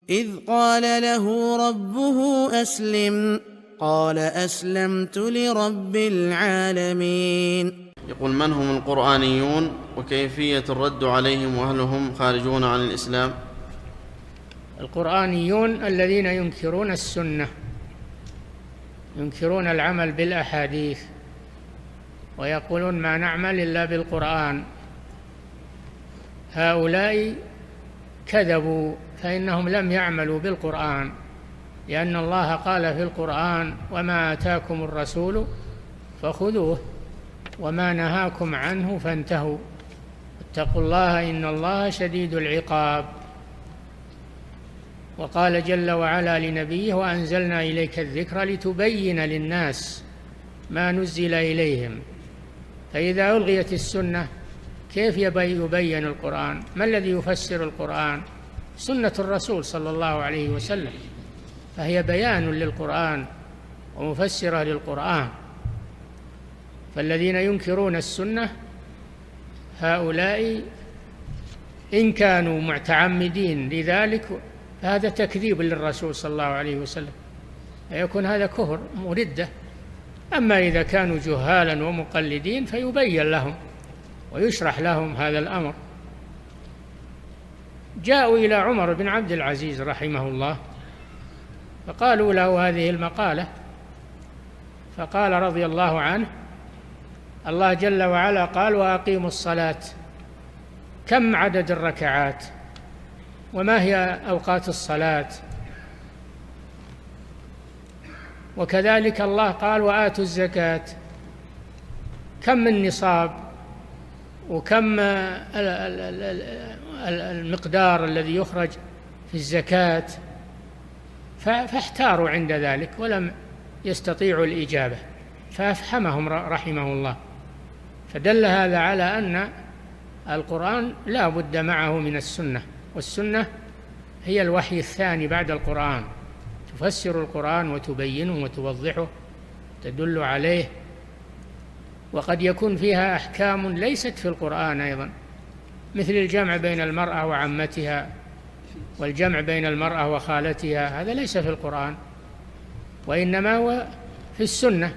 إذ قال له ربه أسلم قال أسلمت لرب العالمين. يقول: من هم القرآنيون وكيفية الرد عليهم وهل هم خارجون عن الإسلام؟ القرآنيون الذين ينكرون السنة، ينكرون العمل بالأحاديث، ويقولون ما نعمل إلا بالقرآن. هؤلاء كذبوا، فإنهم لم يعملوا بالقرآن، لأن الله قال في القرآن: وما آتاكم الرسول فخذوه وما نهاكم عنه فانتهوا اتقوا الله إن الله شديد العقاب. وقال جل وعلا لنبيه: وأنزلنا إليك الذكر لتبين للناس ما نزل إليهم. فإذا ألغيت السنة كيف يبين القرآن؟ ما الذي يفسر القرآن؟ سنة الرسول صلى الله عليه وسلم، فهي بيان للقرآن ومفسرة للقرآن. فالذين ينكرون السنة هؤلاء إن كانوا متعمدين لذلك فهذا تكذيب للرسول صلى الله عليه وسلم، فيكون هذا كفر وردة. أما إذا كانوا جهالا ومقلدين فيبين لهم ويشرح لهم هذا الأمر. جاءوا إلى عمر بن عبد العزيز رحمه الله فقالوا له هذه المقالة، فقال رضي الله عنه: الله جل وعلا قال: وأقيموا الصلاة، كم عدد الركعات؟ وما هي أوقات الصلاة؟ وكذلك الله قال: وآتوا الزكاة، كم النصاب؟ وكم المقدار الذي يخرج في الزكاة؟ فاحتاروا عند ذلك ولم يستطيعوا الإجابة، فأفحمهم رحمه الله. فدل هذا على أن القرآن لا بد معه من السنة، والسنة هي الوحي الثاني بعد القرآن، تفسر القرآن وتبينه وتوضحه، تدل عليه. وقد يكون فيها أحكام ليست في القرآن أيضا، مثل الجمع بين المرأة وعمتها، والجمع بين المرأة وخالتها، هذا ليس في القرآن وإنما هو في السنة.